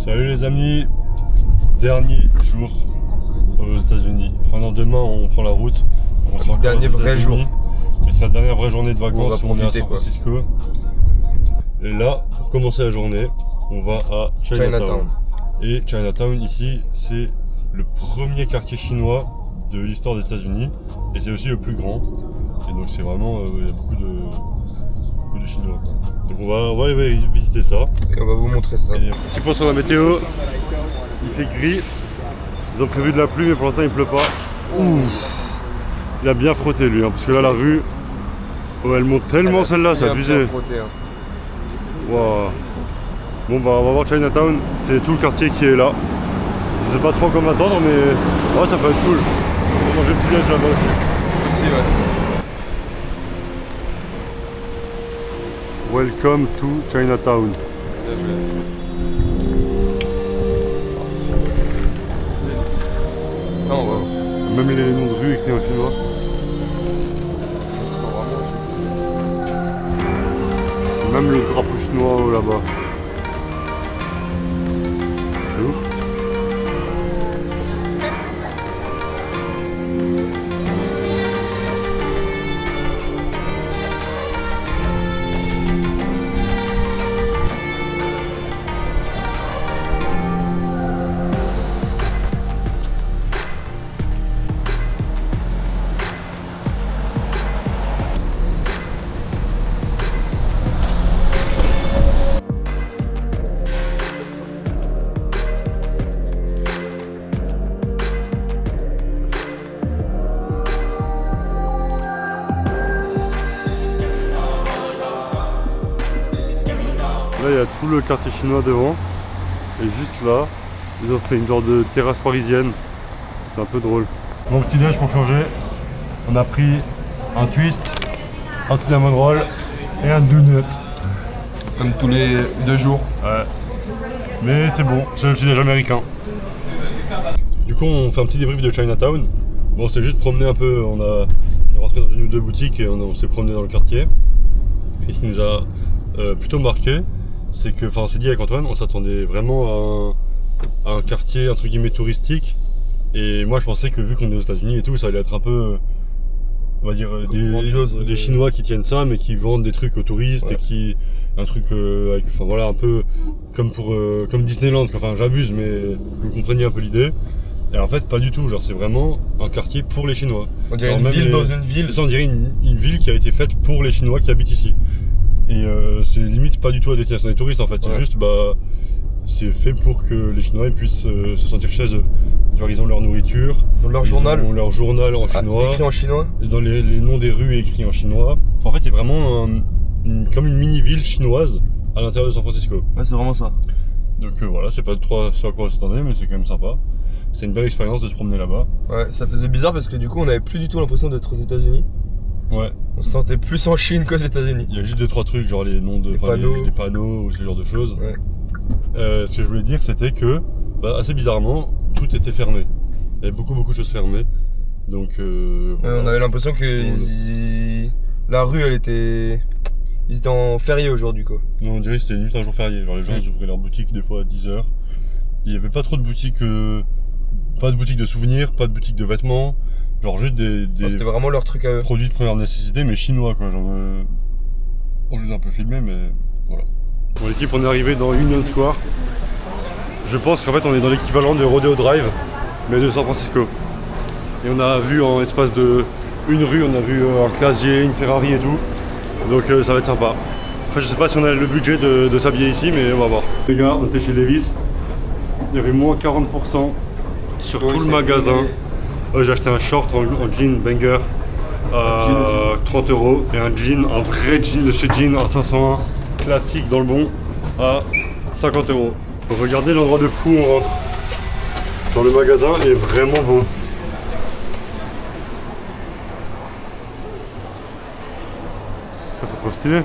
Salut les amis, dernier jour aux États-Unis. Enfin non, demain on prend la route. On sera encore Dernier aux vrai États-Unis. jour. Mais c'est la dernière vraie journée de vacances. On va est à profiter, San Francisco. Et là, pour commencer la journée, on va à Chinatown. Et Chinatown ici, c'est le premier quartier chinois de l'histoire des États-Unis. Et c'est aussi le plus grand. Et donc c'est vraiment, il y a beaucoup de Chinois, quoi. Donc on va aller visiter ça. Et on va vous montrer ça. Et petit point sur la météo, il fait gris. Ils ont prévu de la pluie mais pour l'instant il pleut pas. Ouh. Il a bien frotté lui, hein, parce que là la rue, oh, elle monte tellement celle-là, c'est abusé. Wow. Bon bah on va voir Chinatown, c'est tout le quartier qui est là. Je sais pas trop comment attendre mais ouais, ça peut être cool. On va manger le petit déj là-bas aussi. Welcome to Chinatown. Ça on va. Même les noms de rue écrits en chinois. Même le drapeau chinois là-bas. C'est ouf. Là il y a tout le quartier chinois devant et juste là ils ont fait une sorte de terrasse parisienne, c'est un peu drôle. Mon petit déj pour changer, on a pris un twist, un cinnamon roll et un donut. Comme tous les 2 jours. Ouais, mais c'est bon, c'est le petit déj américain. Du coup on fait un petit débrief de Chinatown. Bon, on s'est juste promené un peu, on est rentré dans une ou deux boutiques et on s'est promené dans le quartier. Et ce qui nous a plutôt marqué, c'est que, enfin, on s'est dit avec Antoine, on s'attendait vraiment à un quartier entre guillemets touristique. Et moi, je pensais que vu qu'on est aux États-Unis et tout, ça allait être un peu, on va dire, des Chinois qui tiennent ça, mais qui vendent des trucs aux touristes, ouais. Et qui, un truc, enfin voilà, un peu comme Disneyland. Enfin, j'abuse, mais vous compreniez un peu l'idée. Et en fait, pas du tout. Genre, c'est vraiment un quartier pour les Chinois. On dirait une ville dans une ville. Ça, on dirait une ville qui a été faite pour les Chinois qui habitent ici. Et c'est limite pas du tout à destination des touristes en fait, c'est juste c'est fait pour que les Chinois puissent se sentir chez eux. Genre ils ont leur nourriture, ils ont leur journal en chinois, écrit en chinois. Ils ont les noms des rues écrits en chinois. En fait c'est vraiment comme une mini-ville chinoise à l'intérieur de San Francisco. Ouais, c'est vraiment ça. Donc voilà, c'est pas trop ce à quoi on s'attendait mais c'est quand même sympa. C'est une belle expérience de se promener là-bas. Ouais, ça faisait bizarre parce que du coup on avait plus du tout l'impression d'être aux États-Unis. Ouais. On se sentait plus en Chine qu'aux États-Unis. Il y a juste 2-3 trucs, genre les noms de les panneaux ou ce genre de choses. Ouais. Ce que je voulais dire, c'était que, assez bizarrement, tout était fermé. Il y avait beaucoup de choses fermées. Donc, voilà. On avait l'impression que la rue, elle était. Ils étaient en férié aujourd'hui, quoi. Non, on dirait que c'était limite un jour férié. Genre les gens ils ouvraient leur boutique des fois à 10h. Il n'y avait pas trop de boutiques. Pas de boutique de souvenirs, pas de boutique de vêtements. Genre juste c'était vraiment leur truc à eux. Produits de première nécessité mais chinois quoi. Genre, on les a un peu filmés mais voilà. Bon l'équipe on est arrivé dans Union Square. Je pense qu'en fait on est dans l'équivalent de Rodeo Drive mais de San Francisco. Et on a vu en espace de une rue, on a vu un Classe G, une Ferrari et tout. Donc ça va être sympa. Après je sais pas si on a le budget de s'habiller ici mais on va voir. Les gars on était chez Levi's. Il y avait moins 40% sur tout le magasin. J'ai acheté un short en jean banger à 30 € et un jean, un vrai jean de chez Jean à 501 classique dans le bon à 50 €. Donc regardez l'endroit de fou où on rentre. Dans le magasin est vraiment beau. C'est trop stylé.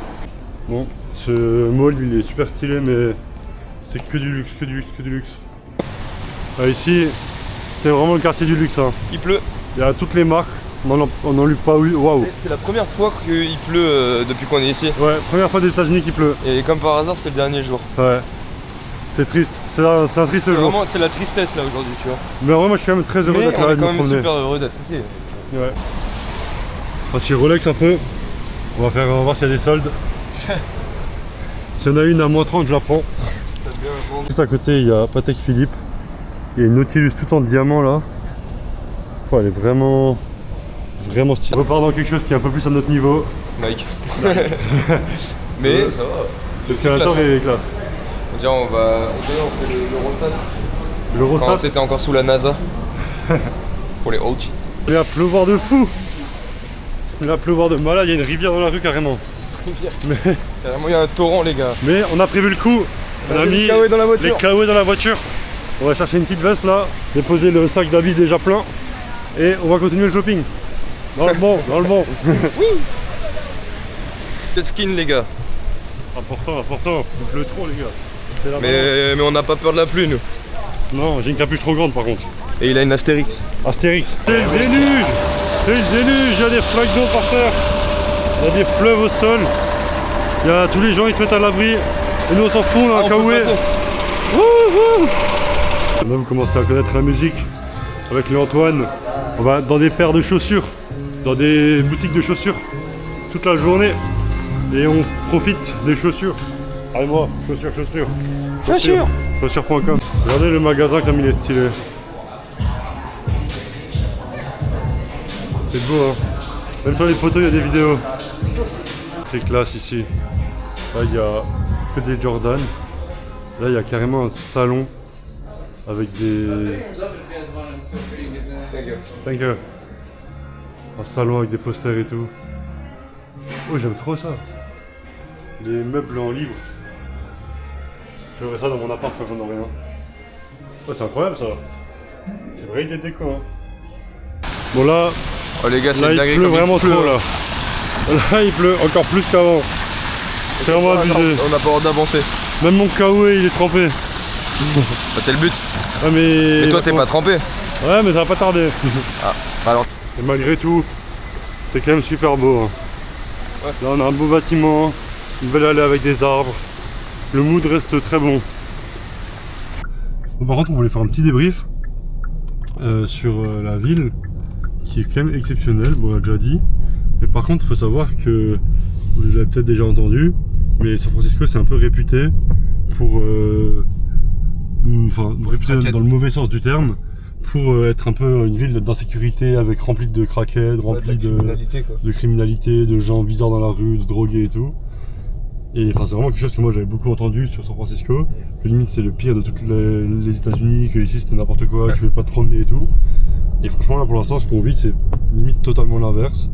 Bon, ce mall il est super stylé mais c'est que du luxe, que du luxe, que du luxe. Ici c'est vraiment le quartier du luxe. Hein. Il pleut. Il y a toutes les marques. On n'en lit pas eu. Waouh. C'est la première fois qu'il pleut depuis qu'on est ici. Ouais, première fois des États-Unis qu'il pleut. Et comme par hasard, c'est le dernier jour. Ouais. C'est triste. c'est un triste C'est jour. vraiment, c'est la tristesse là aujourd'hui, tu vois. Mais en vrai, moi je suis quand même très heureux Mais d'être on là est et de quand me même promener. super heureux d'être ici. Ouais. On va se relax un peu. On va voir s'il y a des soldes. S'il y en a une à moins 30, je la prends. Ça devient un monde. Juste à côté, il y a Patek Philippe. Il y a une Nautilus tout en diamant là. Oh, elle est vraiment stylée. On repart dans quelque chose qui est un peu plus à notre niveau. Nike. Mais ça va. Le sénateur est classe. On dirait on fait l'Eurosat. Quand L'Eurosat, c'était encore sous la NASA. Pour les OG. il va pleuvoir de fou. Il va pleuvoir de malade, il y a une rivière dans la rue carrément. Carrément, il y a un torrent, les gars. Mais on a prévu le coup. On a mis les kawaii dans la voiture. les kawaii dans la voiture. On va chercher une petite veste là, déposer le sac d'habits déjà plein et on va continuer le shopping. Dans le bon, dans le bon. Jet skin, les gars. Important. Il pleut trop les gars. C'est la Mais on n'a pas peur de la pluie, nous. Non, j'ai une capuche trop grande par contre. Et il a une Astérix. Astérix. C'est le déluge. C'est le déluge, il y a des flaques d'eau par terre. Il y a des fleuves au sol. Il y a tous les gens qui se mettent à l'abri. Et nous on s'en fout, on a un kawaii. Wouhou. Là vous commencez à connaître la musique. Avec les Antoine, on va dans des paires de chaussures, dans des boutiques de chaussures toute la journée. Et on profite des chaussures. Allez moi, chaussures. Chaussures.com. Regardez le magasin comme il est stylé. C'est beau hein. Même sur les photos il y a des vidéos. C'est classe ici. Là il y a que des Jordan. Là il y a carrément un salon avec des... Thank you. Un salon avec des posters et tout. Oh j'aime trop ça. Les meubles en livre. J'aurais ça dans mon appart quand j'en aurai un. Oh c'est incroyable ça. C'est vrai idée de déco hein. Bon là, Oh, les gars, c'est là une il dinguerie pleut comme vraiment il pleut. trop là. Là il pleut encore plus qu'avant. C'est vraiment abusé. On n'a pas le droit d'avancer. Même mon kawaii il est trempé. Bah, c'est le but. Ah, mais toi, t'es pas trempé. Ouais mais ça va pas tarder. Alors, Et malgré tout, c'est quand même super beau. Hein. Ouais. Là on a un beau bâtiment, une belle allée avec des arbres. Le mood reste très bon. Bon, par contre on voulait faire un petit débrief sur la ville qui est quand même exceptionnelle, bon on l'a déjà dit. Mais par contre il faut savoir que, vous l'avez peut-être déjà entendu, mais San Francisco c'est un peu réputé pour... réputé dans le mauvais sens du terme, pour être un peu une ville d'insécurité avec remplie de crackheads, remplie de criminalité, de gens bizarres dans la rue, de drogués et tout. Et enfin c'est vraiment quelque chose que moi j'avais beaucoup entendu sur San Francisco, que limite c'est le pire de toutes les États-Unis, que ici c'était n'importe quoi, que tu pouvais pas te promener et tout. Et franchement là pour l'instant ce qu'on vit c'est limite totalement l'inverse.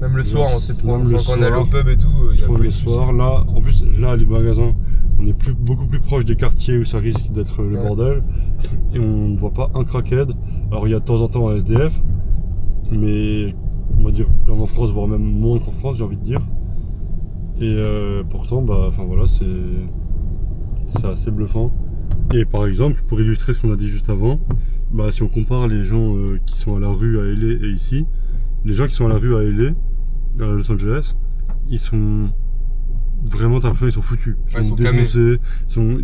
même le soir, on s'est Même trouvé le quand on est allé soir, au pub et tout. Il y a pas eu le de soucis. soir, là, en plus là les magasins, on est beaucoup plus proche des quartiers où ça risque d'être le bordel. Et on ne voit pas un crackhead. Alors il y a de temps en temps un SDF, mais on va dire comme en France, voire même moins qu'en France j'ai envie de dire. Et pourtant, enfin voilà, c'est assez bluffant. Et par exemple, pour illustrer ce qu'on a dit juste avant, si on compare les gens qui sont à la rue à LA et ici, les gens qui sont à la rue à LA, à Los Angeles, ils sont vraiment, t'as l'impression qu'ils sont foutus. Ouais, ils sont défoncés.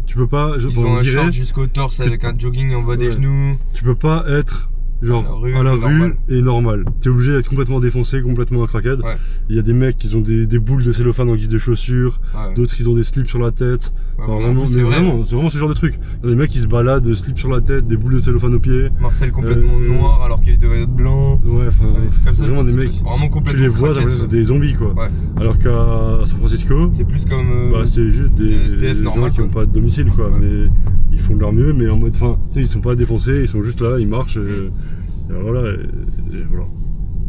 Tu peux pas, Ils ont un short jusqu'au torse avec un jogging en bas des genoux. tu peux pas être genre à la rue normal. et normal. T'es obligé d'être complètement défoncé, complètement un crackhead. Ouais. Il y a des mecs qui ont des boules de cellophane en guise de chaussures, Ouais. d'autres ils ont des slips sur la tête. Ouais, Enfin, en vraiment, plus, c'est vraiment ce genre de truc. Il y a des mecs qui se baladent, slips sur la tête, des boules de cellophane aux pieds. Marcel complètement noir alors qu'il devait être blanc. Ouais, enfin, Des trucs comme ça, vraiment des c'est mecs. vraiment Tu complètement les vois, t'as craqués, l'impression que c'est des zombies quoi. Ouais. Alors qu'à San Francisco, C'est plus comme. c'est juste des SDF gens normal, qui quoi. n'ont pas de domicile quoi. Ouais. Mais ils font de leur mieux, mais en mode, enfin, tu sais, ils sont pas défoncés, ils sont juste là, ils marchent. Et voilà, et voilà.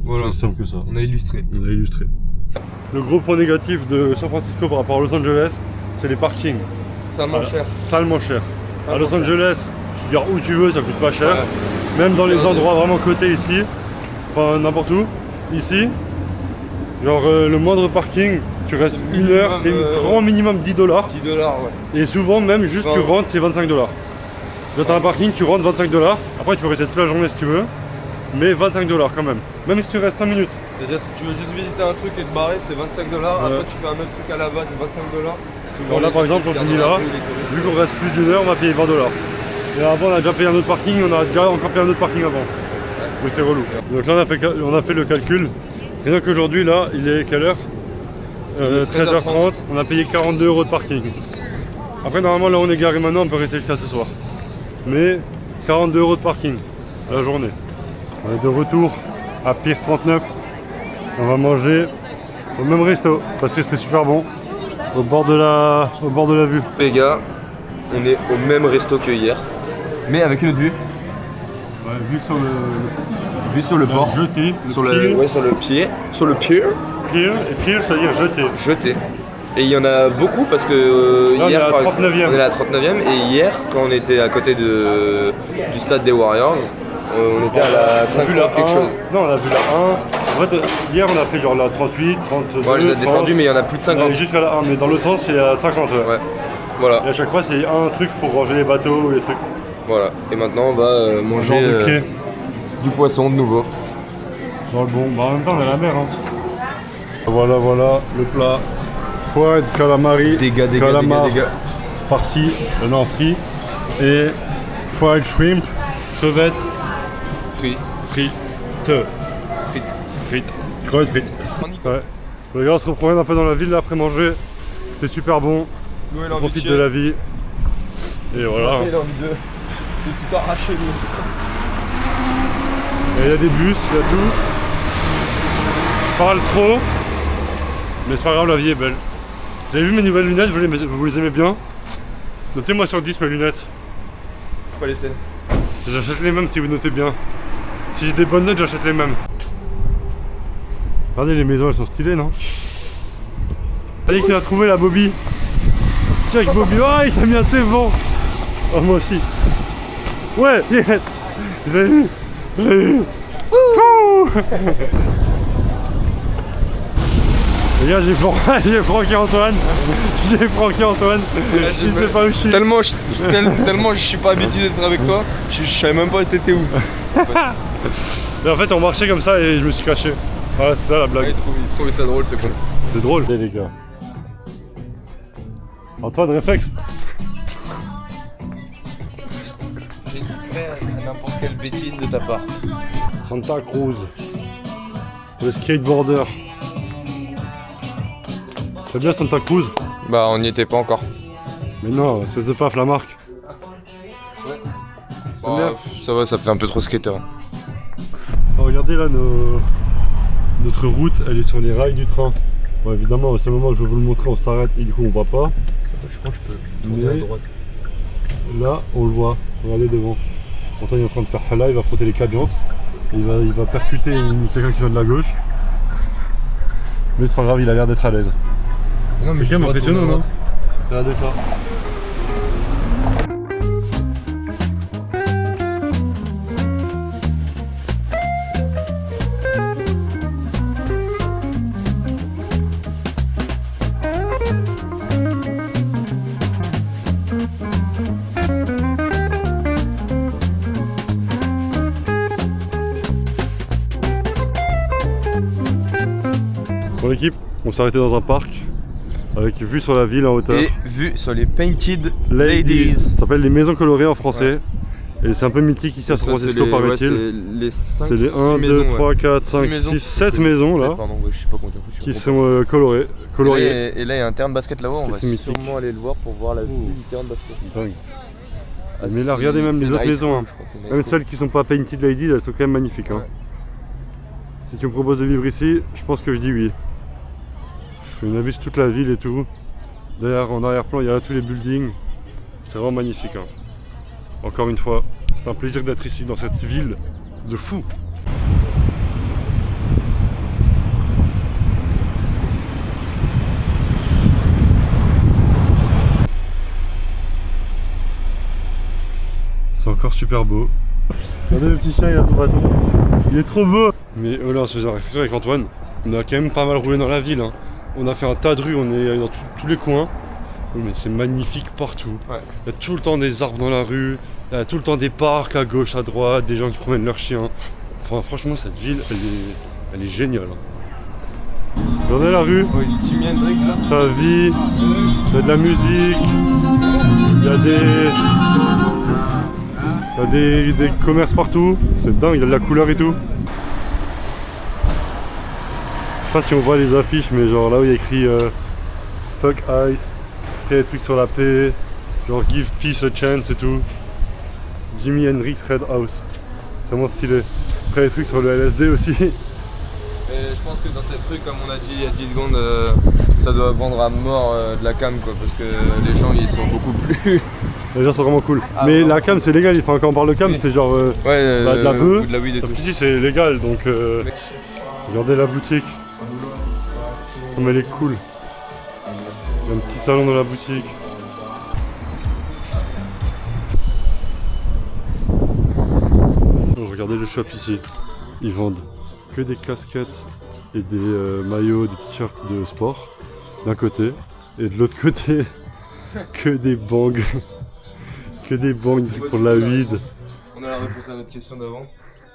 Voilà. C'est aussi simple que ça. On a illustré. On a illustré. Le gros point négatif de San Francisco par rapport à Los Angeles, c'est les parkings. Ça mange cher. Salement cher. À Los Salement cher. Angeles, tu gares où tu veux, ça coûte pas cher. Ouais. Même dans les Ouais. endroits vraiment cotés ici, enfin n'importe où. Ici, genre le moindre parking, tu restes C'est une heure, minimum, c'est grand minimum $10. $10, ouais. Et souvent même juste tu Ouais. rentres, c'est $25. Quand t'as un parking, tu rentres $25. Après tu peux rester toute la journée si tu veux. Mais $25 quand même. Même si tu restes 5 minutes. C'est-à-dire si tu veux juste visiter un truc et te barrer, c'est 25 $. Ouais. Après tu fais un autre truc à la base, c'est 25 $. Genre là par exemple on finit là, vu qu'on reste plus d'une heure, on va payer 20 $. Et avant on a déjà payé un autre parking, on a déjà encore payé un autre parking avant. Oui c'est relou. Donc là on a fait le calcul. Rien qu'aujourd'hui là, il est quelle heure 13h30, on a payé 42 € de parking. Après normalement là on est garé maintenant, on peut rester jusqu'à ce soir. Mais 42 € de parking à la journée. On est de retour à Pier 39. On va manger au même resto parce que c'était super bon. Au bord de la vue. Les gars, on est au même resto que hier, mais avec une autre vue. Ouais, vue sur le Vue sur le port. jeté. Sur le pied. Sur le pier. Pier, et pier ça veut dire jeté. Jeté. Et il y en a beaucoup parce que Là, on est hier à la 39e. on est à la 39e et hier quand on était à côté du stade des Warriors, on était à la 50 quelque chose. Non, on a vu la 1. En fait, hier on a fait genre la 38, 32. Bon, on les a défendus mais il y en a plus de On 50. est jusqu'à la 1, mais dans l'autre sens c'est à 50. Ouais. Voilà. Et à chaque fois c'est un truc pour ranger les bateaux ou les trucs. Voilà. Et maintenant on va manger Genre de quai. du poisson de nouveau. Genre le bon. Bah en même temps on est à la mer. Hein. Voilà le plat. Foie de calamari. Calamar farci, non frit. Et fried shrimp, crevettes, Fruits. frites. Frites. Crevettes frites. Ouais. Les gars, on se repromène un peu dans la ville là après manger. C'était super bon. On profite de la vie. Et voilà. J'ai tout arraché lui. Et il y a des bus, il y a tout. Je parle trop. Mais c'est pas grave, la vie est belle. Vous avez vu mes nouvelles lunettes, vous les aimez bien? Notez-moi sur 10 mes lunettes. Pas les scènes. J'achète les mêmes si vous notez bien. Si j'ai des bonnes notes, j'achète les mêmes. Regardez, les maisons elles sont stylées, non? Allez, qu'il a trouvé la Bobby. Tiens, avec Bobby, oh, il t'a mis un vent. Oh, moi aussi. Ouais, yes. Vous avez vu? J'ai vu. Wouh. Les gars, j'ai Francky Antoine. J'ai Francky Antoine. Il sait pas où je suis. Tellement je suis pas habitué d'être avec toi, je savais même pas t'étais où. Et en fait, on marchait comme ça et je me suis caché. Voilà, c'est ça la blague. Il trouvait ça drôle ce con. C'est drôle. Les gars. Antoine, réflexe. J'ai dit prêt à n'importe quelle bêtise de ta part. Santa Cruz. Le skateboarder. C'est bien Santa Cruz? Bah on n'y était pas encore. Mais non, espèce de paf la marque. Bah, ça va, ça fait un peu trop skater. Oh, regardez là, notre route, elle est sur les rails du train. Bon, évidemment, au seul moment où je veux vous le montrer, on s'arrête et du coup on voit pas. Je crois que je peux tourner à droite. Là, on le voit. Regardez devant. Antoine est en train de faire là, il va frotter les 4 jantes. Et il va percuter quelqu'un qui vient de la gauche. Mais c'est pas grave, il a l'air d'être à l'aise. C'est quand même impressionnant, non? Regardez ça. Pour l'équipe, on s'est arrêté dans un parc avec vue sur la ville en hauteur. Et vue sur les Painted Ladies. Ladies. Ça s'appelle les maisons colorées en français. Ouais. Et c'est un peu mythique ici à San Francisco, paraît-il. C'est les 1, 2, 3, 4, 5, 6, 7 maisons là pardon, je sais pas comment qui sont colorées. Et là il y a un terrain de basket là-haut, on va mythique. sûrement aller le voir pour voir la vue du terrain de basket. Dingue. Ah, Mais là, regardez même les autres maisons. Hein. Même celles celles qui sont pas Painted Ladies, elles sont quand même magnifiques. Hein. Ouais. Si tu me proposes de vivre ici, je pense que je dis oui. On a vu toute la ville et tout. D'ailleurs, en arrière-plan, il y a tous les buildings. C'est vraiment magnifique. Hein. Encore une fois, c'est un plaisir d'être ici, dans cette ville de fou. C'est encore super beau. Regardez le petit chien, il a son bâton. Il est trop beau. Mais là, on se faisait réflexion avec Antoine. On a quand même pas mal roulé dans la ville. Hein. On a fait un tas de rues, on est allé dans tous les coins. Mais c'est magnifique partout. Ouais. Il y a tout le temps des arbres dans la rue. Il y a tout le temps des parcs à gauche, à droite, des gens qui promènent leurs chiens. Enfin, franchement, cette ville, Elle est géniale. Hein. Regardez la rue, Ouais, Jimi Hendrix là. ça vit, il y a de la musique, il y a des commerces partout, c'est dingue, il y a de la couleur et tout. Je sais pas si on voit les affiches, mais genre là où il y a écrit Fuck Ice, après des trucs sur la paix, genre Give Peace a Chance et tout. Jimi Hendrix Red House, c'est vraiment stylé. Après des trucs sur le LSD aussi. Et je pense que dans cette rue, comme on a dit il y a 10 secondes, ça doit vendre à mort de la cam quoi, parce que les gens ils sont beaucoup plus. Les gens sont vraiment cool. Ah, mais vraiment. la cam c'est légal, enfin, quand on parle de cam Oui. c'est genre Ouais, de la bœuf. ou de la weed et tout. Parce qu'ici c'est légal donc regardez la boutique. Comme elle est cool. Il y a un petit salon dans la boutique. Oh, regardez le shop ici. Ils vendent que des casquettes et des maillots, des t-shirts de sport d'un côté. Et de l'autre côté, que des bangs. Que des bangs pour la weed. On a la réponse à notre question d'avant.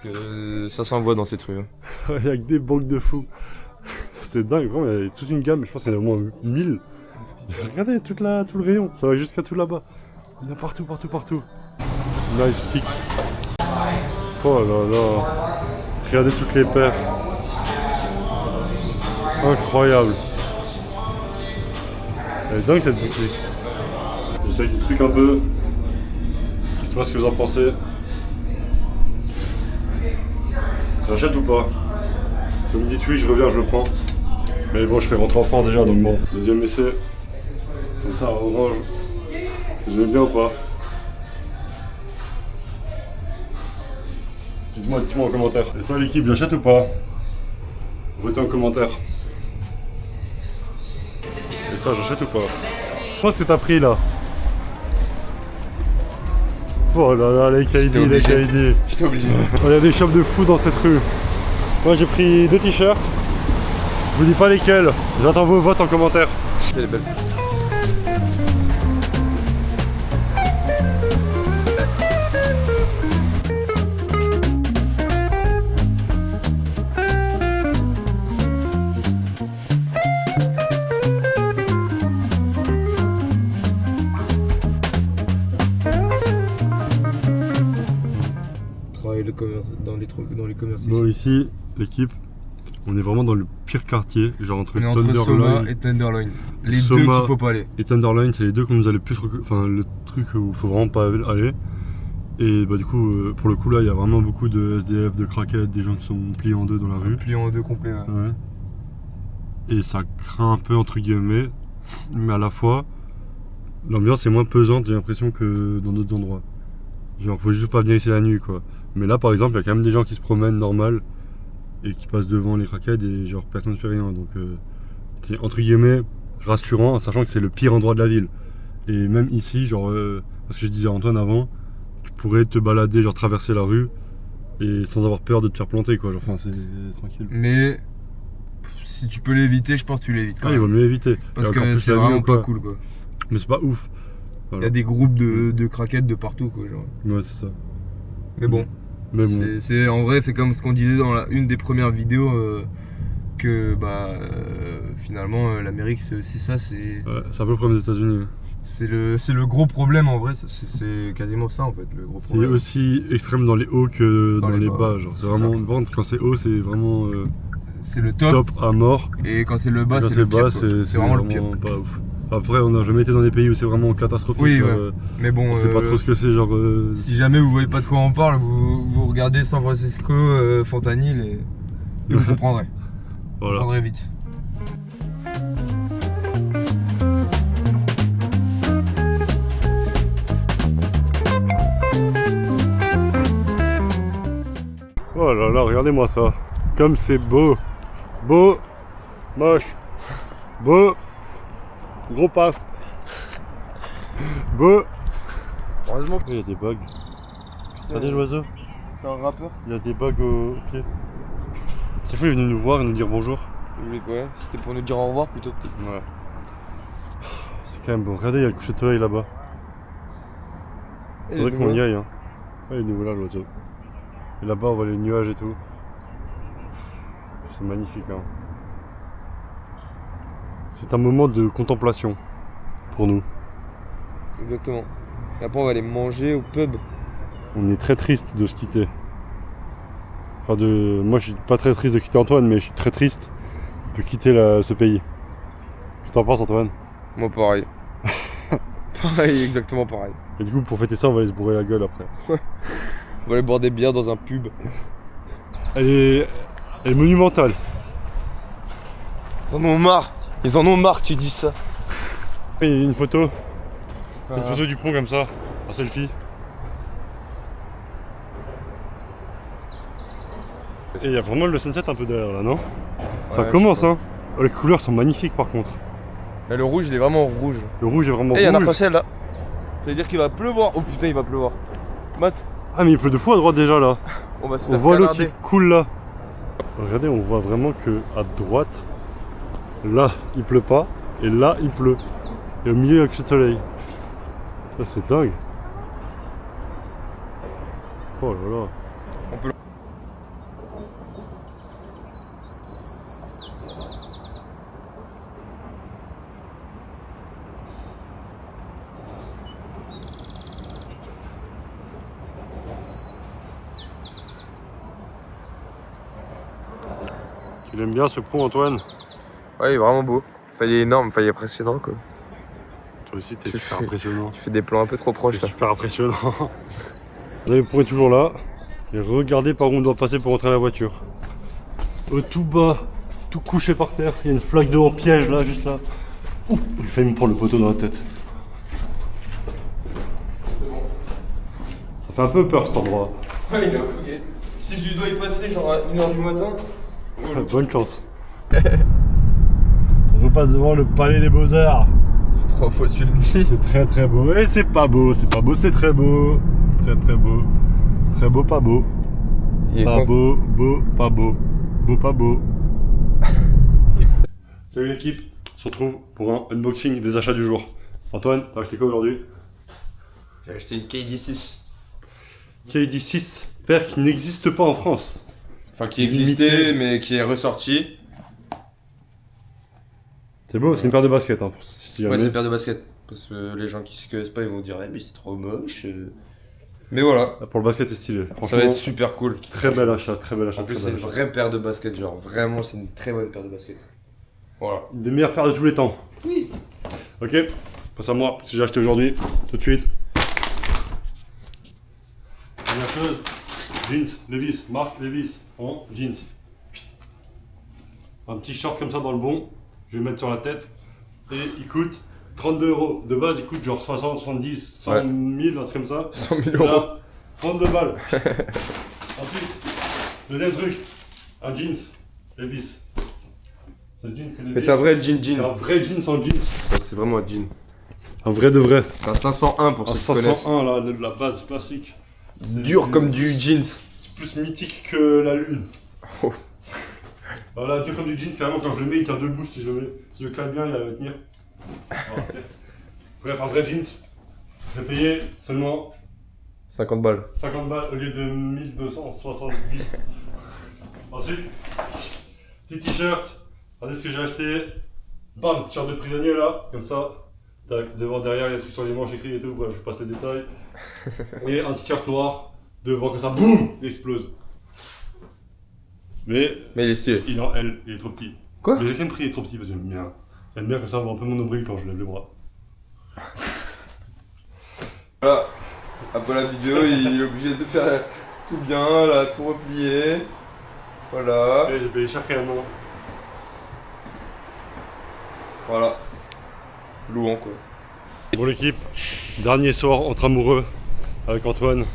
Que ça s'envoie dans cette rue. Il y a que des banques de fous. C'est dingue, vraiment, il y a toute une gamme, je pense qu'il y en a au moins 1000. Regardez tout le rayon, ça va jusqu'à tout là-bas. Il y en a partout, partout, partout. Nice kicks. Oh là là. Regardez toutes les paires. Incroyable. Elle est dingue cette boutique. J'essaye des trucs un peu. Dites-moi ce que vous en pensez. J'achète ou pas? Si vous me dites oui, je reviens, je le prends. Mais bon, je fais rentrer en France déjà, donc bon. Deuxième essai. Comme ça, orange. Vous aimez bien ou pas? Dites-moi en commentaire. Et ça, l'équipe, j'achète ou pas? Votez en commentaire. Et ça, j'achète ou pas? Je pense que t'as pris là. Oh là là, les KD, les KD. J'étais obligé. Il y a des shops de fou dans cette rue. Moi j'ai pris 2 t-shirts. Je vous dis pas lesquels. J'attends vos votes en commentaire. Elle est belle. Travailler le commerce, dans les commerces Bon, ici. ici, l'équipe, on est vraiment dans le pire quartier, genre entre On est entre Soma Tenderloin et Tenderloin. Les Soma deux qu'il faut pas aller. et Tenderloin, c'est les deux qu'on nous a le plus enfin le truc où il faut vraiment pas aller. Et bah du coup, pour le coup là, il y a vraiment beaucoup de SDF, de craquettes, des gens qui sont pliés en deux dans la rue. Plié en deux complet. Ouais. Ouais. Et ça craint un peu entre guillemets, mais à la fois, l'ambiance est moins pesante, j'ai l'impression, que dans d'autres endroits. Genre, faut juste pas venir ici la nuit quoi. Mais là par exemple, il y a quand même des gens qui se promènent normal et qui passent devant les craquettes et genre personne ne fait rien. Donc c'est entre guillemets rassurant en sachant que c'est le pire endroit de la ville. Et même ici, genre, parce que je disais à Antoine avant, tu pourrais te balader, genre traverser la rue et sans avoir peur de te faire planter quoi. Genre, enfin, c'est tranquille. Mais si tu peux l'éviter, je pense que tu l'évites. Ah, il vaut mieux éviter. Parce Et encore que plus c'est la nuit vraiment ou pas quoi. cool quoi. Mais c'est pas ouf. Il Voilà. y a des groupes de craquettes de partout quoi. Genre. Ouais, c'est ça. Mais bon. Mais bon. En vrai, c'est comme ce qu'on disait dans une des premières vidéos que finalement l'Amérique c'est aussi ça, c'est Ouais, c'est un peu le problème des États-Unis. c'est le gros problème en vrai, c'est quasiment ça en fait le gros C'est problème. aussi extrême dans les hauts que dans les bas. Genre, c'est C'est vraiment, ça. par contre, quand c'est haut, c'est vraiment C'est le top, top à mort. et quand c'est le bas, Quand c'est le pire. bas, quoi. C'est vraiment le pire. pas ouf. Après, on n'a jamais été dans des pays où c'est vraiment catastrophique. Oui, ouais. Mais bon, On sait pas trop ce que c'est, genre. si jamais vous voyez pas de quoi on parle, vous regardez San Francisco, Fontanille et vous comprendrez. Vous Voilà. comprendrez vite. Oh là là, regardez-moi ça. Comme c'est beau. Beau. Moche. Beau. Gros paf. Beau. Heureusement, Il y a des bugs. Regardez l'oiseau. c'est un rappeur. Il y a des bugs au pied. C'est fou, il est venu nous voir et nous dire bonjour. Ouais, c'était pour nous dire au revoir plutôt peut-être. Ouais. C'est quand même beau. Regardez, il y a le coucher de soleil là-bas. Faudrait qu'on y aille. Hein. Ah, il est nouveau là l'oiseau. Et là-bas, on voit les nuages et tout. C'est magnifique. Hein. C'est un moment de contemplation pour nous. Exactement. Et après on va aller manger au pub. On est très triste de se quitter. Enfin moi je suis pas très triste de quitter Antoine, mais je suis très triste de quitter ce pays. Qu'est-ce que t'en penses Antoine? Moi pareil. Pareil, exactement pareil. Et du coup pour fêter ça on va aller se bourrer la gueule après. On va aller boire des bières dans un pub. Elle est monumentale. Ils en ont marre. Ils en ont marre que tu dis ça. Il y a une photo. Voilà. Une photo du pont comme ça, un selfie. Et il y a vraiment le sunset un peu derrière là, non? Ça Ouais, commence je sais pas. hein. Oh, les couleurs sont magnifiques par contre. Mais le rouge il est vraiment rouge. Le rouge est vraiment Et il y a un rouge. arc-en-ciel là. Ça veut dire qu'il va pleuvoir. Oh putain il va pleuvoir. Matt, Ah mais il pleut de fou à droite déjà là. on va se On faire voit l'eau qui canarder. coule là. Regardez, on voit vraiment que à droite, là il pleut pas, et là il pleut. Et au milieu il y a un coucher de soleil. Ça c'est dingue. Oh là là. On peut... Tu l'aimes bien ce pont Antoine? Ouais il est vraiment beau. Enfin il est énorme, enfin il est impressionnant quoi. Toi aussi t'es Tu super fais- impressionnant. Tu fais des plans un peu trop proches C'est là. super impressionnant. Le pont est toujours là. Et regardez par où on doit passer pour rentrer à la voiture. Au tout bas, tout couché par terre, il y a une flaque d'eau en piège là, juste là. Ouh, j'ai failli me prendre le poteau dans la tête. Ça fait un peu peur cet endroit. Ouais il est ok. Si je lui dois y passer genre à 1h du matin. Bonne chance. On repasse devant le palais des Beaux-Arts. C'est 3 fois tu le dis. C'est très très beau. Et c'est pas beau, c'est pas beau, c'est très beau. Très très beau. Très beau, pas beau. Il est Pas con- beau, beau, pas beau. Beau, pas beau. Salut l'équipe, on se retrouve pour un unboxing des achats du jour. Antoine, t'as acheté quoi aujourd'hui? J'ai acheté une KD6. KD6, paire qui n'existe pas en France. Enfin qui existait mais qui est ressorti. C'est beau, c'est une paire de baskets. Hein, si jamais. Ouais c'est une paire de baskets. Parce que les gens qui s'y connaissent pas ils vont dire eh, mais c'est trop moche. Mais voilà. Pour le basket, c'est stylé. Ça Franchement, va être super cool. très bel achat, très bel achat. En plus très c'est bel une achat. vraie paire de baskets, genre vraiment c'est une très bonne paire de baskets. Voilà. Une des meilleures paires de tous les temps. Oui. Ok, passe à moi, parce que j'ai acheté aujourd'hui, tout de suite. Première chose, jeans, Levi's, marque Levi's, en jeans. Un petit short comme ça dans le bon, je vais le mettre sur la tête. Et il coûte 32 €. De base, il coûte genre 60, 70, 100 000, un truc comme ça. 100 000 euros. Là, 32 balles. Ensuite, deuxième truc, un jeans, Levi's. Ce jeans, c'est Levi's. Mais c'est un vrai C'est jean. un vrai jeans en jeans. C'est vraiment un jean. Un vrai de vrai. C'est un 501 pour Un ceux qui connaissent. 501 là, la base classique. C'est- Dur c'est- comme du jeans. C'est plus mythique que la lune. Oh. Voilà, dur comme du jeans, carrément quand je le mets il tient debout si je le mets. Si je le cale bien il va tenir. Voilà. Bref, un vrai jeans. J'ai payé seulement 50 balles. 50 balles au lieu de 1270. Ensuite, petit t-shirt. Regardez ce que j'ai acheté. Bam, t-shirt de prisonnier là, comme ça. Tac, devant, derrière, il y a des trucs sur les manches écrits et tout. Bref, je passe les détails. Et un t-shirt noir. Devant, comme ça, boum, il explose. Mais Mais il est stylé. il est en L, il est trop petit. Quoi? Mais j'ai quand même pris, il est trop petit parce que j'aime bien. J'aime bien comme ça, on voit un peu mon nombril quand je lève les bras. Voilà. Après la vidéo, il est obligé de faire tout bien, là, tout replié. Voilà. Et j'ai payé cher quand même. Hein. Voilà. Louant quoi. Bon l'équipe, dernier soir entre amoureux avec Antoine.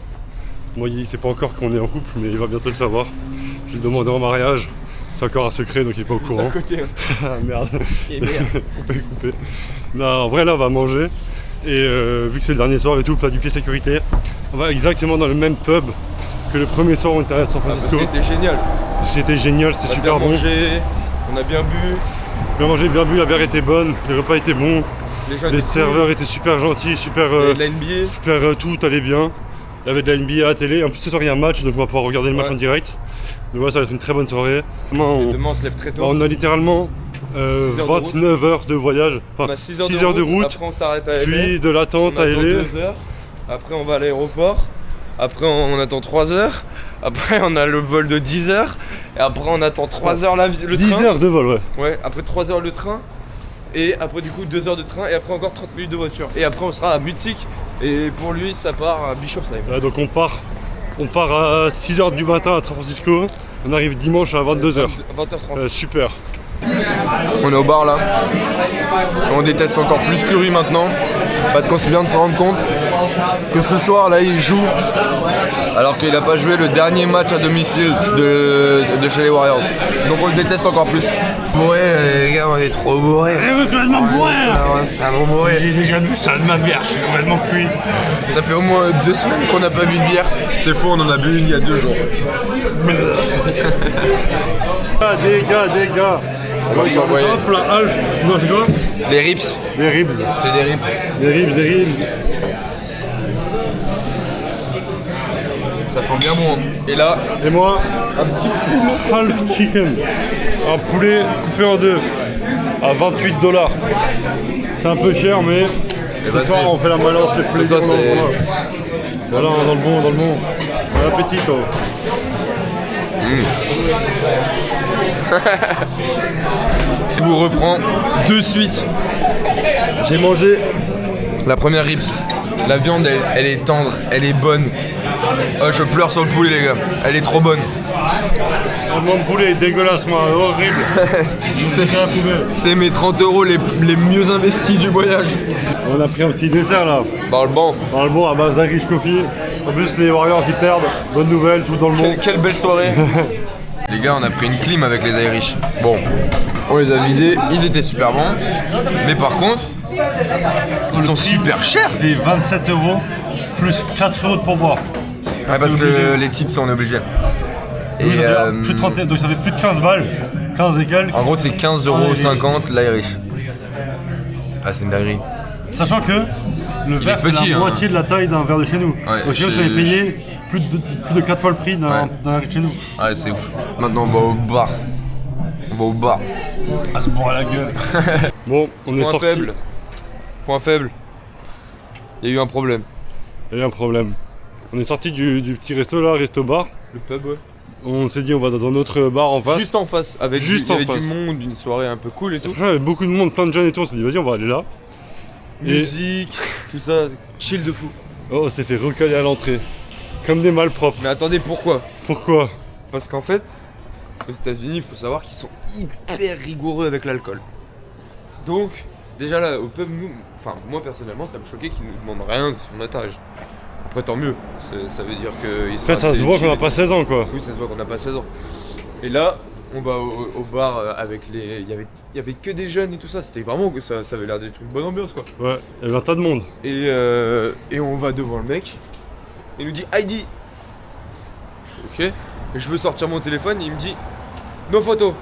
Moi il sait pas encore qu'on est en couple mais il va bientôt le savoir. Je lui demande en mariage, c'est encore un secret donc il est pas au courant. À côté. Hein. Ah merde, Et merde. coupé. Non en vrai là on va manger et vu que c'est le dernier soir et tout, plat du pied sécurité, on va exactement dans le même pub que le premier soir où on était à San Ah, parce Francisco. que c'était génial. C'était génial, c'était On a super bien bon. mangé, on a bien bu. Bien mangé, bien bu, la bière était bonne, les repas étaient bons, Les gens les étaient serveurs étaient super gentils, super... cool. Il y avait de la NBA. Super, tout allait bien. Il y avait de la NBA à la télé. En plus, ce soir, il y a un match, donc on va pouvoir regarder le match Ouais. en direct. Donc voilà, ça va être une très bonne soirée. Demain, Demain on se lève très tôt. on a littéralement heures de 29 heures de voyage, On enfin a 6 6 heures de route, Après on s'arrête à LA. puis de l'attente On à attend LA. 2 heures. Après on va à l'aéroport. Après on attend 3 heures. Après on a le vol de 10 heures. Et après on attend 3 heures le 10 train. heures de vol, ouais. Ouais, après 3 heures le train. Et après du coup 2 heures de train. Et après encore 30 minutes de voiture. Et après on sera à Mutzig. Et pour lui ça part à Bischofsheim. Ouais, donc on part à 6 heures du matin à San Francisco. On arrive dimanche à 22 heures. 20h30. Super. On est au bar là. On déteste encore plus Curry maintenant. Parce qu'on vient de se rendre compte que ce soir là il joue. Alors qu'il n'a pas joué le dernier match à domicile de chez les Warriors. Donc on le déteste encore plus. Bourré les gars, on est trop bourré. complètement bourré là. C'est un bon bourré. J'ai déjà bu ça de ma bière, je suis complètement cuit. Ça fait au moins 2 semaines qu'on n'a pas bu de bière. C'est faux, on en a bu une il y a 2 jours. Ah, des gars. On va s'envoyer. Hop là, Alf. Non, c'est quoi? Les rips. Des ribs. C'est des rips. Des ribs. Ça sent bien bon. Et là, Et moi, un petit poulet. half chicken. Un poulet coupé en deux. À 28 $. C'est un peu cher, mais ce vas-y. soir on fait la balance, le plaisir. Ça, c'est- Voilà, dans le bon. Bon appétit, quoi. Je vous reprends de suite. J'ai mangé la première rips. La viande, elle est tendre, elle est bonne. Oh, je pleure sur le poulet, les gars. Elle est trop bonne. Mon poulet est dégueulasse, moi, horrible. C'est à la poubelle. c'est mes 30 € les mieux investis du voyage. On a pris un petit dessert là, Dans le banc. dans le bon à base d'Irish Coffee. En plus, les Warriors ils perdent. Bonne nouvelle, tout dans le monde. Quelle belle soirée. Les gars, on a pris une clim avec les Irish. Bon, on les a vidés, ils étaient super bons. Mais par contre, ils sont super chers. Et 27 € plus 4 € de pourboire. Ouais, parce que obligé. les tips, on est obligé. Donc, Et ça fait plus de 30, donc ça fait plus de 15 balles. 15 et quelques. en gros, c'est 15,50 € l'Irish. Ah, c'est une dinguerie. Sachant que le verre fait petit, la hein. moitié de la taille d'un verre de chez nous. Ouais, Au final, chez- tu avais payé plus de 4 fois le prix d'un Ouais. verre de chez nous. Ouais, c'est ouf. Maintenant, on va au bar. On va au bar. Ah, se bourre à la gueule. Bon, on est Point sorti. faible. Point faible. Il y a eu un problème. Il y a eu un problème. On est sorti du petit resto là, resto bar. Le pub, ouais. On s'est dit on va dans un autre bar en face. Juste en face, avec Juste il y avait en face. du monde, une soirée un peu cool et tout. Franchement, il y avait beaucoup de monde, plein de jeunes et tout. On s'est dit vas-y, on va aller là. Et Musique, tout ça, chill de fou. oh, on s'est fait recaler à l'entrée. Comme des malpropres. Mais attendez, pourquoi? Pourquoi? Parce qu'en fait, aux États-Unis, il faut savoir qu'ils sont hyper rigoureux avec l'alcool. Donc, déjà là, au pub, nous, enfin, moi personnellement, ça me choquait qu'ils nous demandent rien sur notre âge. Après, tant mieux, ça veut dire qu'ils sont. Après, ça assez se voit chill qu'on et n'a pas tout. 16 ans quoi. Oui, ça se voit qu'on n'a pas 16 ans. Et là, on va au bar avec les. Il y avait que des jeunes et tout ça, c'était vraiment. Ça avait l'air d'être une bonne ambiance quoi. Ouais, il y avait un tas de monde. Et on va devant le mec. Il nous dit ID. Ok. Et je veux sortir mon téléphone, il me dit nos photos.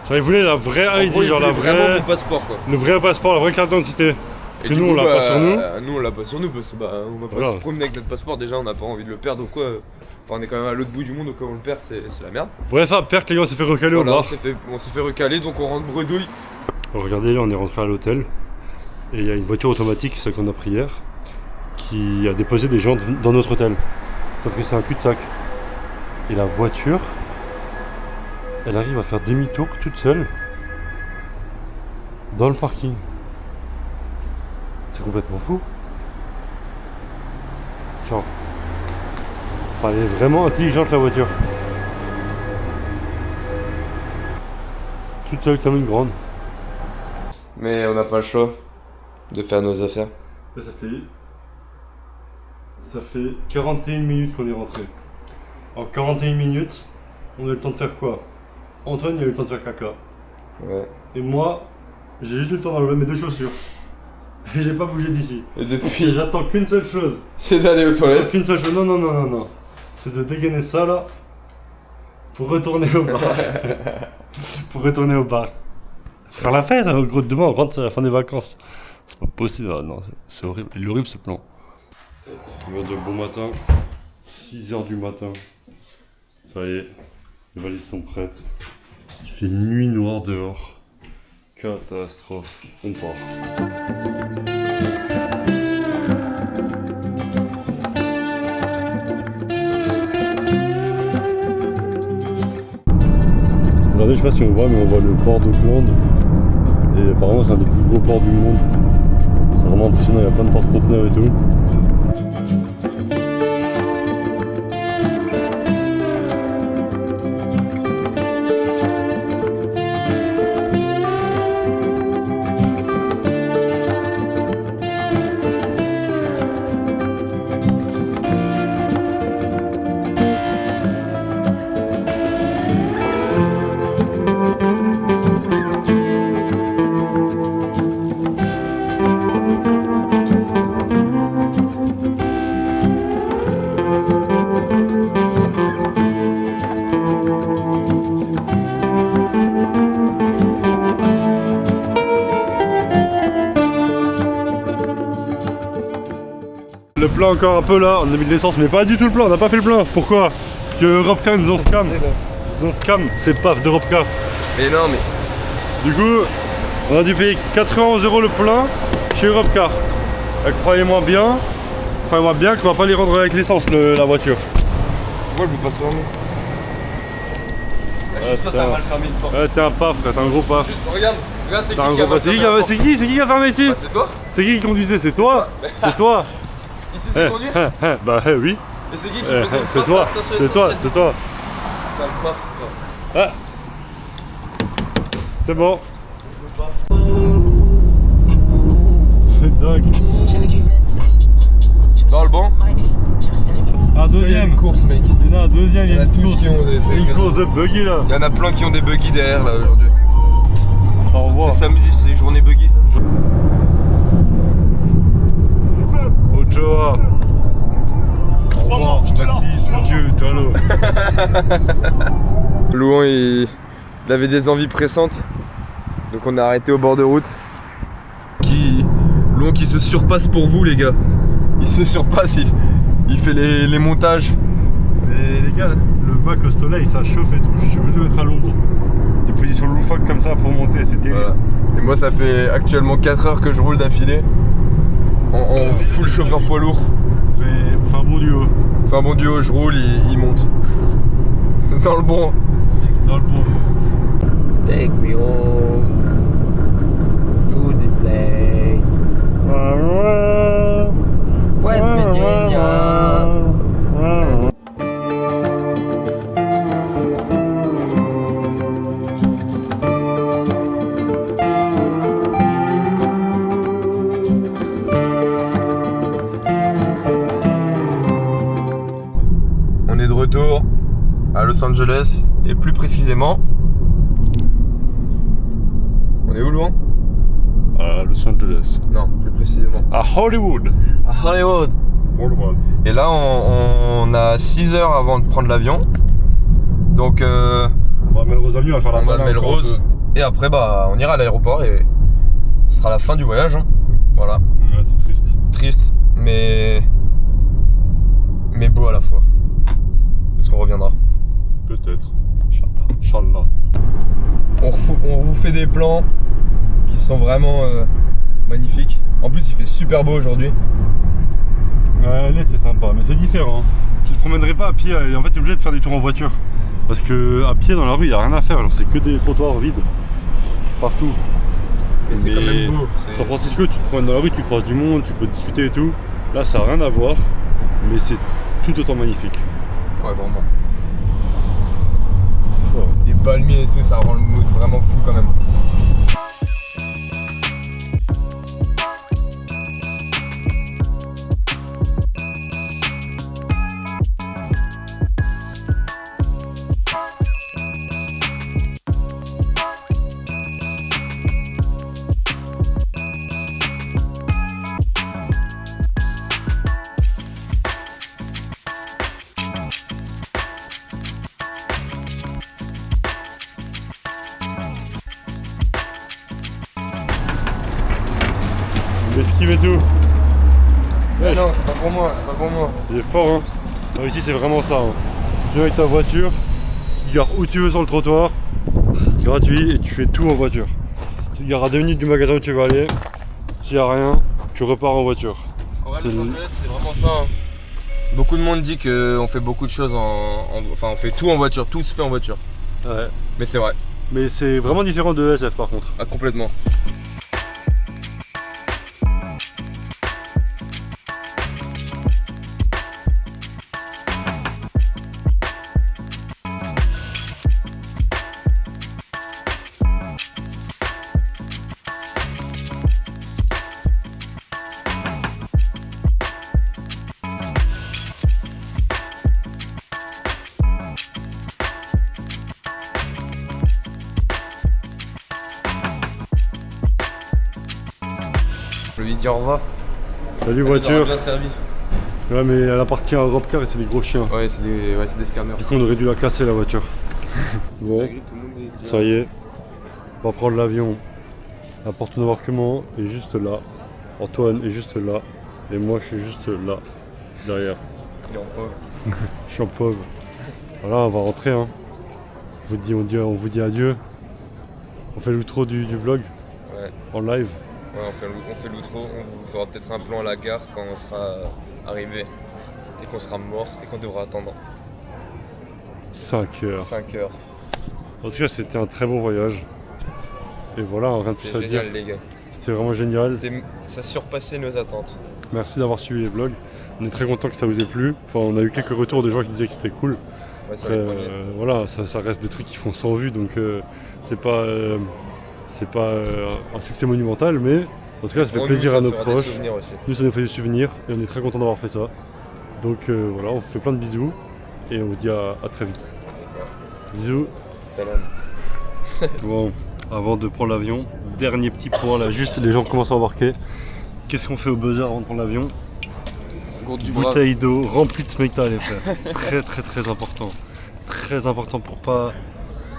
Genre, ils voulaient la vraie En ID, gros, il genre la voulait vraiment vraie. mon passeport quoi. Le vrai passeport, la vraie carte d'identité. Et Que du nous, coup, on l'a pas sur nous. Nous on l'a pas sur nous parce que bah on va pas Voilà. se promener avec notre passeport. Déjà on n'a pas envie de le perdre ou quoi. Enfin on est quand même à l'autre bout du monde donc quand on le perd c'est la merde. Bref, à perte, les gars, on s'est fait recaler au Voilà, bar. on s'est fait recaler donc on rentre bredouille. Oh, regardez, là, on est rentré à l'hôtel. Et il y a une voiture automatique, celle qu'on a pris hier, qui a déposé des gens dans notre hôtel. Sauf que c'est un cul-de-sac. Et la voiture, elle arrive à faire demi-tour toute seule dans le parking. C'est complètement fou. Genre. Enfin, elle est vraiment intelligente la voiture. Toute seule comme une grande. Mais on n'a pas le choix de faire nos affaires. Ça fait 41 minutes qu'on est rentré. En 41 minutes, on a eu le temps de faire quoi? Antoine, il a eu le temps de faire caca. Ouais. Et moi, j'ai juste eu le temps d'enlever mes 2 chaussures. Et j'ai pas bougé d'ici. Et Et depuis, j'attends qu'une seule chose. c'est d'aller aux toilettes. Qu'une seule chose. Non. C'est de dégainer ça là. Pour retourner au bar. Pour retourner au bar. Faire la fête, hein, gros, demain on rentre, c'est la fin des vacances. C'est pas possible, ah, non, c'est horrible. Il est horrible ce plan. On vient de bon matin, 6 h du matin. Ça y est, Les valises sont prêtes. Il fait nuit noire dehors. Catastrophe. On part. Regardez, je sais pas si on voit, mais on voit le port d'Auckland. Et apparemment c'est un des plus gros ports du monde. C'est vraiment impressionnant, il y a plein de porte-conteneurs et tout. Le plein encore un peu là, on a mis de l'essence mais pas du tout le plein, on n'a pas fait le plein. Pourquoi? Parce que Europcar nous ont scam. Ils ont scam, c'est paf d'Europcar. Mais non, mais. Du coup, on a dû payer 91 € le plein chez Europcar. Et croyez-moi bien qu'on va pas les rendre avec l'essence la voiture. Pourquoi elle veut pas se fermer? Je suis sûr que t'as mal fermé une porte. Ouais, t'es un paf, t'es un gros paf. Juste, regarde, c'est T'es un qui gros paf. C'est qui a fermé ici? Bah, c'est toi. C'est qui conduisait? C'est toi? C'est toi? Ici c'est conduire. Bah oui. Et c'est qui faisait le C'est toi, c'est toi, c'est toi. T'as le paf, toi. Ah. C'est bon. C'est dingue. Dans le banc. Un deuxième. Une course, mec. Il y en a un deuxième, il y a une tous course. qui ont des- Il y a une course de buggy là. Il y en a plein qui ont des buggy derrière là aujourd'hui. Au revoir. C'est samedi, c'est journée buggy. Ochoa. Au revoir. Merci, Dieu, Talo. Louan il avait des envies pressantes. Donc on a arrêté au bord de route. Louan qui se surpasse pour vous les gars. Il se surpasse, il fait les montages. Mais les gars, le bac au soleil ça chauffe et tout. Je suis obligé de mettre à l'ombre. Des positions loufoques comme ça pour monter, c'est terrible. Voilà. Et moi ça fait actuellement 4 heures que je roule d'affilée. En full chauffeur poids lourd. On fait un bon duo. Enfin un bon duo, je roule, il monte. Dans le bon. Dans le bon. Take me home to the play. West Virginia. On est de retour à Los Angeles et plus précisément. On est où Louan? À Los Angeles. Non, plus précisément. À Hollywood. À Hollywood. Et là on a 6 heures avant de prendre l'avion. Donc On va à Melrose Avenue, on va faire la on va à balade encore Melrose. Et après bah on ira à l'aéroport et ce sera la fin du voyage. Hein. Voilà. un peu. Ouais, c'est triste. Triste mais beau à la fois. Parce qu'on reviendra. Peut-être. Inch'Allah. On vous fait des plans qui sont vraiment magnifiques. En plus il fait super beau aujourd'hui. Ouais, l'est c'est sympa, mais c'est différent. Tu te promènerais pas à pied, et en fait t'es obligé de faire des tours en voiture. Parce que à pied dans la rue il n'y a rien à faire, alors c'est que des trottoirs vides. Partout. Mais c'est quand même beau. San Francisco, tu te promènes dans la rue, tu croises du monde, tu peux discuter et tout. Là ça n'a rien à voir, mais c'est tout autant magnifique. Ouais vraiment. Les palmiers et tout, ça rend le mood vraiment fou quand même. L'esquive et tout. Mais non, c'est pas pour moi, Il est fort hein. Alors ici c'est vraiment ça. Hein. Tu viens avec ta voiture, tu te gares où tu veux sur le trottoir, gratuit, et tu fais tout en voiture. Tu te gares à 2 minutes du magasin où tu vas aller, s'il n'y a rien, tu repars en voiture. Ouais, C'est Los Angeles, c'est vraiment ça. Hein. Beaucoup de monde dit qu'on fait beaucoup de choses Enfin, on fait tout en voiture, tout se fait en voiture. Ouais. Mais c'est vrai. Mais c'est vraiment différent de SF par contre. Ah, complètement. Je lui dis au revoir. Salut Elle nous aura voiture. bien servi. Ouais mais elle appartient à Europcar et c'est des gros chiens. Ouais, c'est des scammers. Du coup on aurait dû la casser la voiture. Bon, ça y est. On va prendre l'avion. La porte d'embarquement est juste là. Antoine est juste là. Et moi je suis juste là. Derrière. Il est en pauvre. Je suis en pauvre. Voilà, on va rentrer hein. On vous dit adieu. On fait l'outro du vlog Ouais. en live. Ouais, on fait l'outro, on vous fera peut-être un plan à la gare quand on sera arrivé et qu'on sera mort et qu'on devra attendre 5 heures. 5 heures. En tout cas c'était un très bon voyage. Et voilà, rien de plus à C'était dire. génial les gars. C'était vraiment génial. Ça surpassait nos attentes. Merci d'avoir suivi les vlogs. On est très content que ça vous ait plu. Enfin, on a eu quelques retours de gens qui disaient que c'était cool. Ouais, ça Après, va être voilà, ça reste des trucs qui font 100 vues, donc c'est pas un succès monumental, mais en tout cas ça fait Pour plaisir nous, à nos ça fera des proches. souvenirs aussi. Nous ça nous fait des souvenirs et on est très content d'avoir fait ça. Donc voilà, on vous fait plein de bisous et on vous dit à très vite. C'est ça. Bisous. Salam. Bon, avant de prendre l'avion, dernier petit point là, juste les gens commencent à embarquer. Qu'est-ce qu'on fait au buzzer avant de prendre l'avion? Gourde du bras. Bouteille d'eau remplie de smecta les frères. Très important. Très important pour pas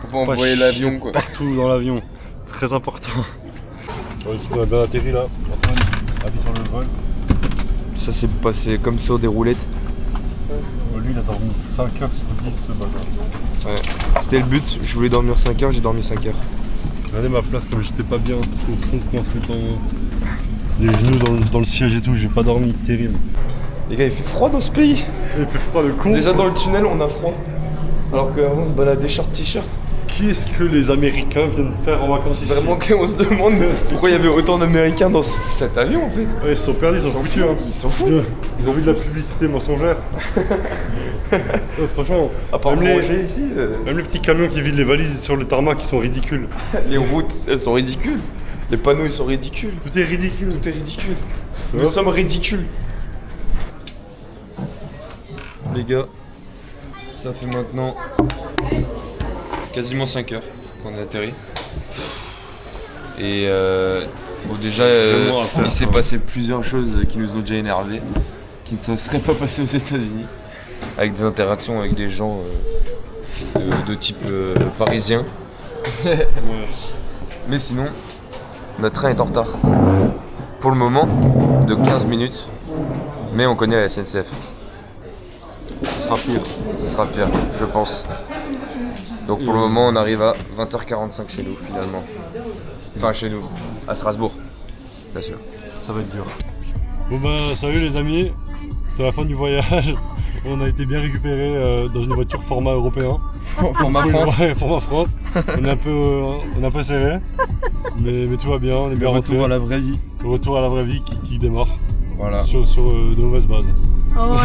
Faut pas envoyer chier l'avion quoi. partout dans l'avion. Très important. On a bien atterri là. Antoine, appuie sur le vol. Ça s'est passé comme ça des roulettes. Lui il a dormi 5 heures sur 10 ce matin. Ouais. C'était le but, je voulais dormir 5 heures, j'ai dormi 5 heures. Regardez ma place comme j'étais pas bien au fond coincé dans les genoux dans le siège et tout, j'ai pas dormi, terrible. Les gars, il fait froid dans ce pays. Il fait froid le con. Déjà dans le tunnel, on a froid. Alors qu'avant, on se baladait short t-shirt. Qu'est-ce que les Américains viennent faire en vacances ici? Vraiment qu'on se demande pourquoi il y avait autant d'Américains dans cet avion en fait. Ouais, ils se sont perdus, ils sont foutus. Hein. Ils sont fous. Ils ont vu de la publicité mensongère. Ouais, franchement, À part même manger ici, même les petits camions qui vident les valises sur le tarmac qui sont ridicules. les routes, elles sont ridicules. Les panneaux, ils sont ridicules. Tout est ridicule. Tout est ridicule. Ça Nous va sommes ridicules. Les gars, ça fait maintenant quasiment 5 heures qu'on a atterri. Et bon, déjà, Vraiment à faire, il s'est quoi. passé plusieurs choses qui nous ont déjà énervés, qui ne se seraient pas passées aux États-Unis, avec des interactions avec des gens de type parisien. Mais sinon, notre train est en retard. Pour le moment, de 15 minutes, mais on connaît la SNCF. Ce sera pire. Ce sera pire, je pense. Donc pour le moment, on arrive à 20h45 chez nous, finalement. Enfin, chez nous, à Strasbourg, bien sûr. Ça va être dur. Bon bah salut les amis, c'est la fin du voyage. On a été bien récupérés dans une voiture format européen. Format France. Ouais, format France. On est un peu serré, mais tout va bien, on est bien rentré. la vraie vie. Le retour à la vraie vie qui démarre Voilà. sur de mauvaises bases. Oh,